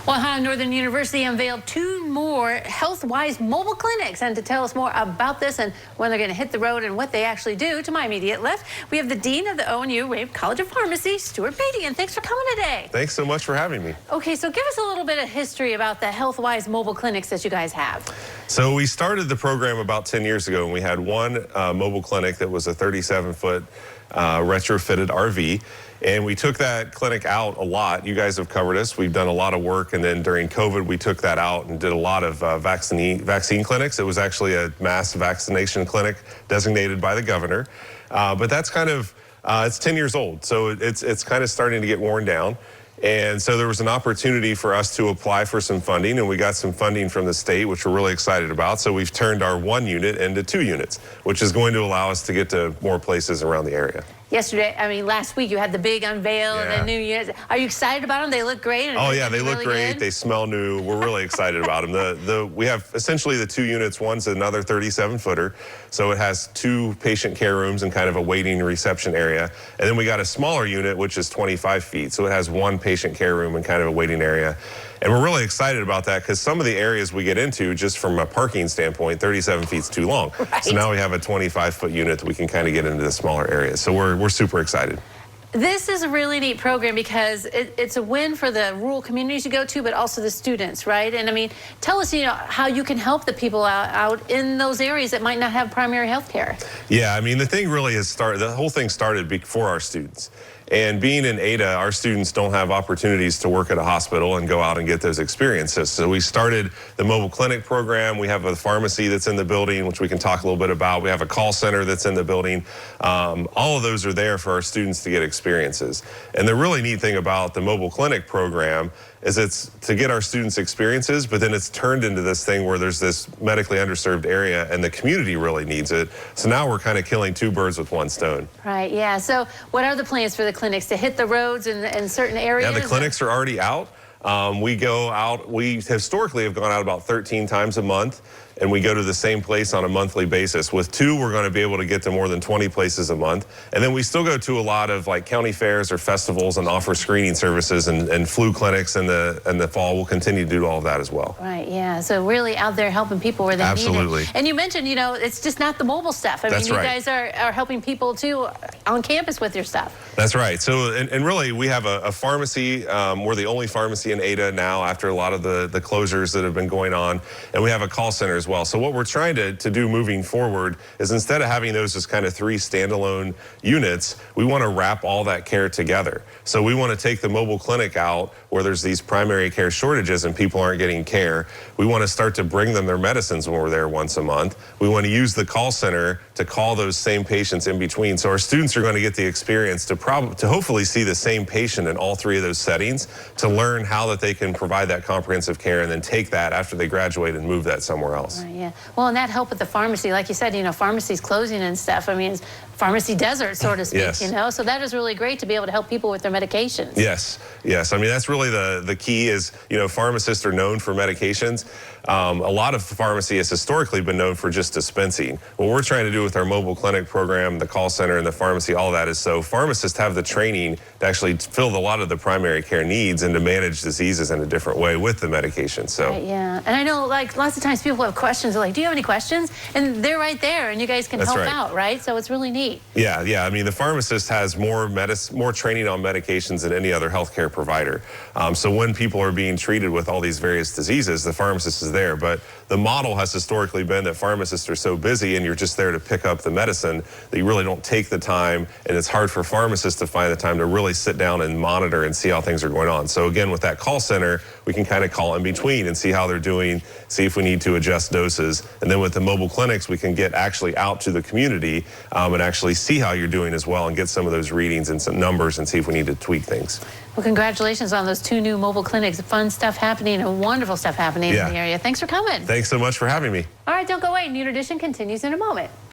Well, Ohio Northern University unveiled 2 more health-wise mobile clinics. And to tell us more about this and when they're going to hit the road and what they actually do, to my immediate left, we have the Dean of the ONU Wave College of Pharmacy, Stuart Beatty. And thanks for coming today. Thanks so much for having me. Okay, so give us a little bit of history about the health-wise mobile clinics that you guys have. So we started the program about 10 years ago, and we had one mobile clinic that was a 37-foot retrofitted RV. And we took that clinic out a lot. You guys have covered us. We've done a lot of work. And then during COVID, we took that out and did a lot of vaccine clinics. It was actually a mass vaccination clinic designated by the governor. But that's kind of, it's 10 years old. So it's kind of starting to get worn down. And so there was an opportunity for us to apply for some funding, and we got some funding from the state, which we're really excited about. So we've turned our 1 unit into 2 units, which is going to allow us to get to more places around the area. Last week you had the big unveil and the new units. Are you excited about them? They look great. Oh yeah, they look great. Good. They smell new. We're really excited about them. We have essentially the 2 units. One's another 37-footer, so it has 2 patient care rooms and kind of a waiting reception area. And then we got a smaller unit, which is 25 feet, so it has 1 patient care room and kind of a waiting area. And we're really excited about that because some of the areas we get into, just from a parking standpoint, 37 feet's too long. Right. So now we have a 25-foot unit that we can kind of get into the smaller areas. So we're super excited. This is a really neat program because it's a win for the rural communities you go to, but also the students, right? And I mean, tell us, how you can help the people out in those areas that might not have primary health care. Yeah, I mean, the thing really has started, the whole thing started before our students. And being in Ada, our students don't have opportunities to work at a hospital and go out and get those experiences. So we started the mobile clinic program. We have a pharmacy that's in the building, which we can talk a little bit about. We have a call center that's in the building. All of those are there for our students to get experiences. And the really neat thing about the mobile clinic program is it's to get our students experiences, but then it's turned into this thing where there's this medically underserved area and the community really needs it. So now we're kind of killing 2 birds with 1 stone. Right, yeah. So what are the plans for the clinics to hit the roads in certain areas? Yeah, the clinics are already out. We go out, we historically have gone out about 13 times a month, and we go to the same place on a monthly basis. With 2, we're going to be able to get to more than 20 places a month. And then we still go to a lot of like county fairs or festivals and offer screening services and flu clinics in the fall. We'll continue to do all of that as well. Right, yeah. So really out there helping people where they Absolutely. need it. And you mentioned, it's just not the mobile stuff. I mean, you guys are helping people too on campus with your stuff. That's right. So, and really, we have a pharmacy. We're the only pharmacy in Ada now after a lot of the closures that have been going on. And we have a call center as well. So what we're trying to do moving forward is instead of having those as kind of 3 standalone units, we want to wrap all that care together. So we want to take the mobile clinic out where there's these primary care shortages and people aren't getting care. We want to start to bring them their medicines when we're there once a month. We want to use the call center to call those same patients in between. So our students are going to get the experience to hopefully see the same patient in all 3 of those settings, to learn how that they can provide that comprehensive care and then take that after they graduate and move that somewhere else. Right, yeah. Well, and that help with the pharmacy, like you said, pharmacy's closing and stuff. I mean, it's pharmacy desert, so to speak, yes. So that is really great to be able to help people with their medications. Yes, yes. I mean, that's really the key is, pharmacists are known for medications. A lot of pharmacy has historically been known for just dispensing. What we're trying to do with our mobile clinic program, the call center and the pharmacy, all that is so pharmacists have the training to actually fill a lot of the primary care needs and to manage diseases in a different way with the medication. So right, yeah. And I know like lots of times people have questions, they're like, do you have any questions? And they're right there and you guys can help out, right? So it's really neat. Yeah, yeah. I mean, the pharmacist has more training on medications than any other healthcare provider. So when people are being treated with all these various diseases, the pharmacist is there. But the model has historically been that pharmacists are so busy and you're just there to pick up the medicine that you really don't take the time, and it's hard for pharmacists to find the time to really sit down and monitor and see how things are going on. So again, with that call center, we can kind of call in between and see how they're doing, see if we need to adjust doses. And then with the mobile clinics, we can get actually out to the community and actually see how you're doing as well and get some of those readings and some numbers and see if we need to tweak things. Well, congratulations on those 2 new mobile clinics. Fun stuff happening and wonderful stuff happening in the area. Thanks for coming. Thanks so much for having me. All right, don't go away. Noon Edition continues in a moment.